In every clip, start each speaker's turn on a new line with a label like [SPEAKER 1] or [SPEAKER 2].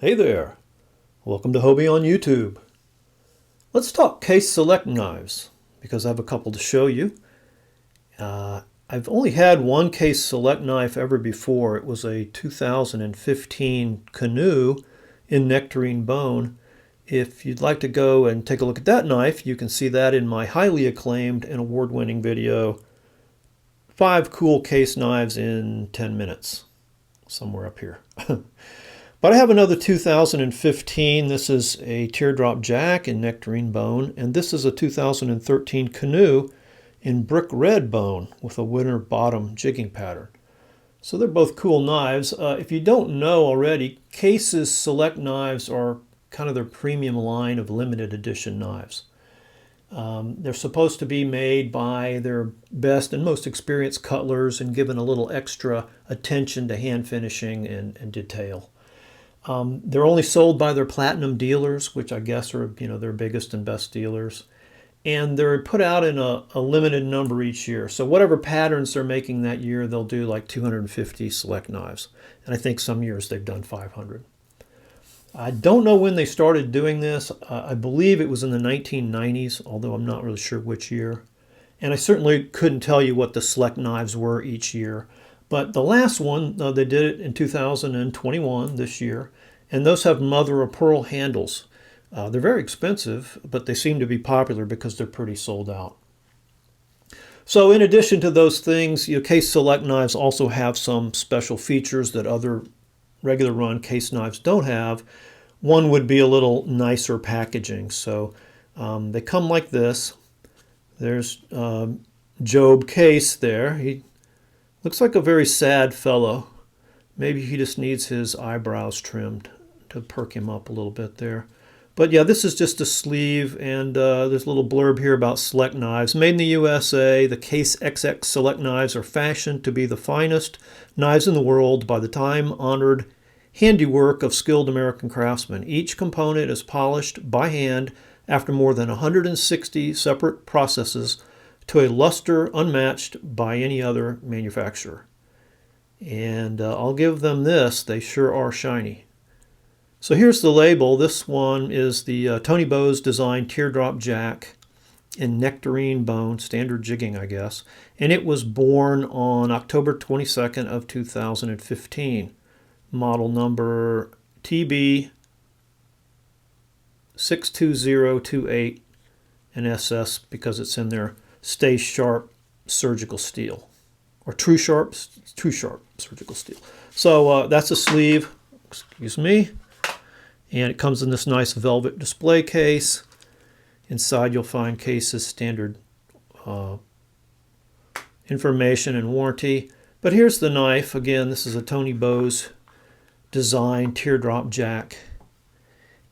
[SPEAKER 1] Hey there, welcome to Hobie on YouTube. Let's talk case select knives because I have a couple to show you. I've only had one case select knife ever before. It was a 2015 Canoe in nectarine bone. If you'd like to go and take a look at that knife, you can see that in my highly acclaimed and award-winning video, 5 cool case knives in 10 minutes, somewhere up here. But I have another 2015. This is a Teardrop Jack in nectarine bone, and this is a 2013 Canoe in brick red bone with a winter bottom jigging pattern. So they're both cool knives. If you don't know already, Case's Select knives are kind of their premium line of limited edition knives. They're supposed to be made by their best and most experienced cutlers and given a little extra attention to hand finishing and detail. They're only sold by their platinum dealers, which I guess are their biggest and best dealers. And they're put out in a limited number each year. So whatever patterns they're making that year, they'll do like 250 select knives. And I think some years they've done 500. I don't know when they started doing this. I believe it was in the 1990s, although I'm not really sure which year. And I certainly couldn't tell you what the select knives were each year. But the last one, they did it in 2021, this year, and those have mother of pearl handles. They're very expensive, but they seem to be popular because they're pretty sold out. So in addition to those things, Case Select knives also have some special features that other regular run case knives don't have. One would be a little nicer packaging. So they come like this. There's Job Case there. He looks like a very sad fellow. Maybe he just needs his eyebrows trimmed to perk him up a little bit there. But yeah, this is just a sleeve, and there's a little blurb here about select knives. Made in the USA, the Case XX select knives are fashioned to be the finest knives in the world by the time-honored handiwork of skilled American craftsmen. Each component is polished by hand after more than 160 separate processes to a luster unmatched by any other manufacturer. And I'll give them this, they sure are shiny. So here's the label. This one is the Tony Bose designed Teardrop Jack in nectarine bone, standard jigging, I guess. And it was born on October 22nd of 2015. Model number TB 62028 and SS because it's in there. Stay Sharp surgical steel, or True Sharp surgical steel. So that's a sleeve, excuse me, and it comes in this nice velvet display case. Inside you'll find Case's standard information and warranty. But here's the knife. Again, this is a Tony Bose design Teardrop Jack,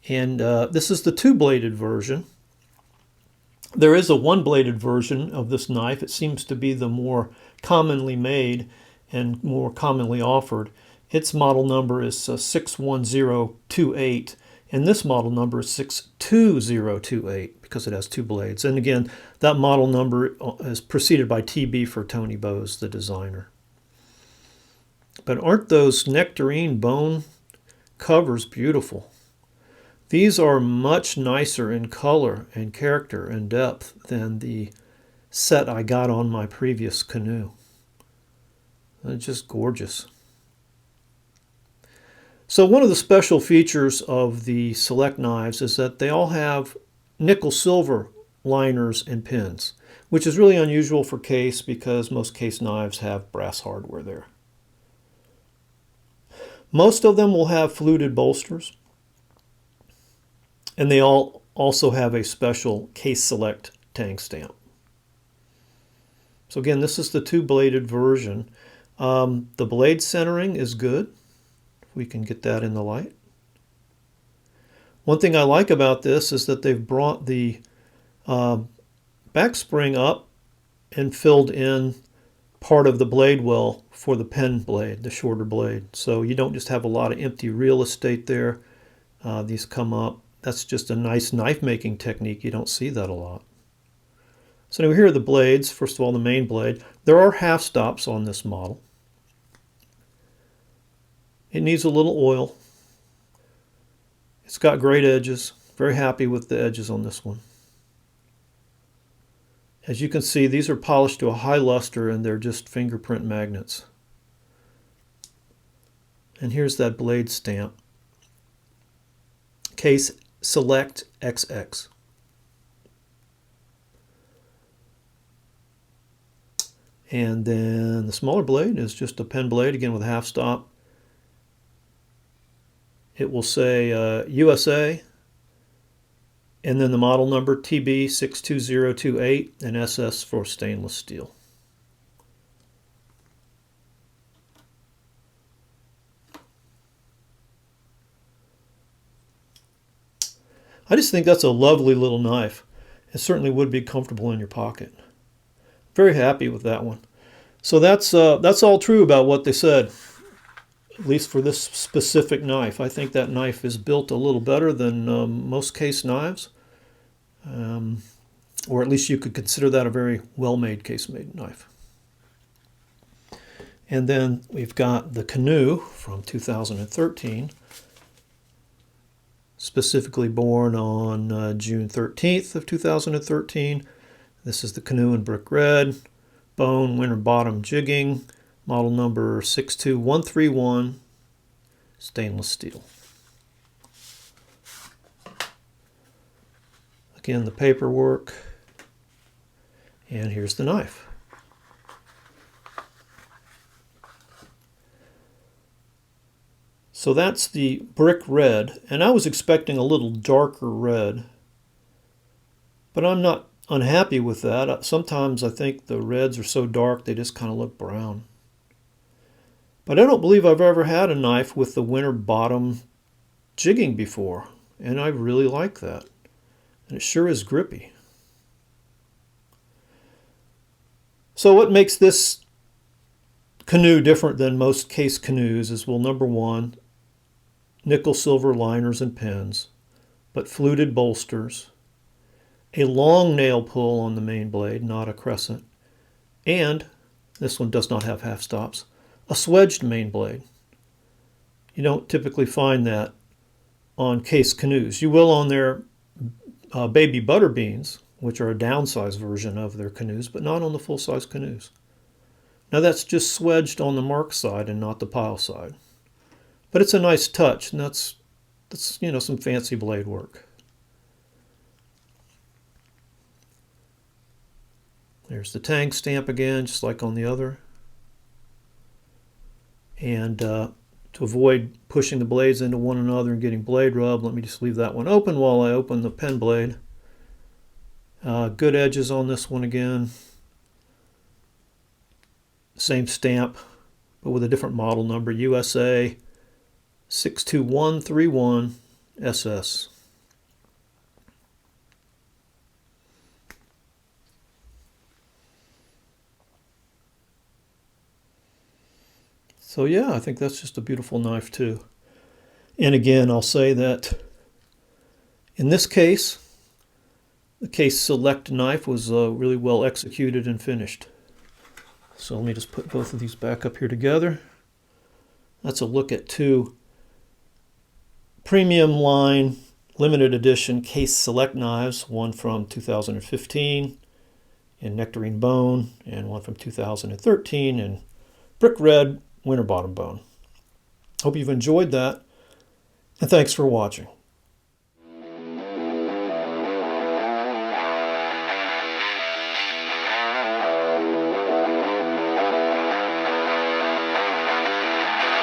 [SPEAKER 1] and this is the two-bladed version. There is a one-bladed version of this knife. It seems to be the more commonly made and more commonly offered. Its model number is 61028, and this model number is 62028 because it has two blades. And again, that model number is preceded by TB for Tony Bose, the designer. But aren't those nectarine bone covers beautiful? These are much nicer in color and character and depth than the set I got on my previous Canoe. They're just gorgeous. So one of the special features of the Select knives is that they all have nickel-silver liners and pins, which is really unusual for Case because most Case knives have brass hardware there. Most of them will have fluted bolsters, and they all also have a special Case Select tang stamp. So again, this is the two-bladed version. The blade centering is good. We can get that in the light. One thing I like about this is that they've brought the back spring up and filled in part of the blade well for the pen blade, the shorter blade. So you don't just have a lot of empty real estate there. These come up. That's just a nice knife making technique. You don't see that a lot. So now here are the blades. First of all, the main blade. There are half stops on this model. It needs a little oil. It's got great edges. Very happy with the edges on this one. As you can see, these are polished to a high luster and they're just fingerprint magnets. And here's that blade stamp. Case Select XX. And then the smaller blade is just a pen blade, again with a half stop. It will say USA, and then the model number TB62028, and SS for stainless steel. I just think that's a lovely little knife. It certainly would be comfortable in your pocket. Very happy with that one. So that's all true about what they said, at least for this specific knife. I think that knife is built a little better than most case knives, or at least you could consider that a very well-made case-made knife. And then we've got the Canoe from 2013, specifically born on June 13th of 2013. This is the Canoe in brick red, bone, winter bottom jigging, model number 62131, stainless steel. Again, the paperwork, and here's the knife. So that's the brick red, and I was expecting a little darker red, but I'm not unhappy with that. Sometimes I think the reds are so dark they just kind of look brown. But I don't believe I've ever had a knife with the winter bottom jigging before, and I really like that. And it sure is grippy. So what makes this Canoe different than most case canoes is, well, number one, nickel silver liners and pins, but fluted bolsters, a long nail pull on the main blade, not a crescent, and this one does not have half stops, a swedged main blade. You don't typically find that on case canoes. You will on their baby butter beans, which are a downsized version of their canoes, but not on the full-size canoes. Now that's just swedged on the mark side and not the pile side. But it's a nice touch, and that's some fancy blade work. There's the tang stamp again, just like on the other. And to avoid pushing the blades into one another and getting blade rub, let me just leave that one open while I open the pen blade. Good edges on this one again. Same stamp, but with a different model number, USA 62131 SS. So yeah, I think that's just a beautiful knife too. And again, I'll say that in this case, the Case Select knife was really well executed and finished. So let me just put both of these back up here together. That's a look at two premium line limited edition Case Select knives, one from 2015 in nectarine bone and one from 2013 in brick red winter bottom bone. Hope you've enjoyed that, and thanks for watching.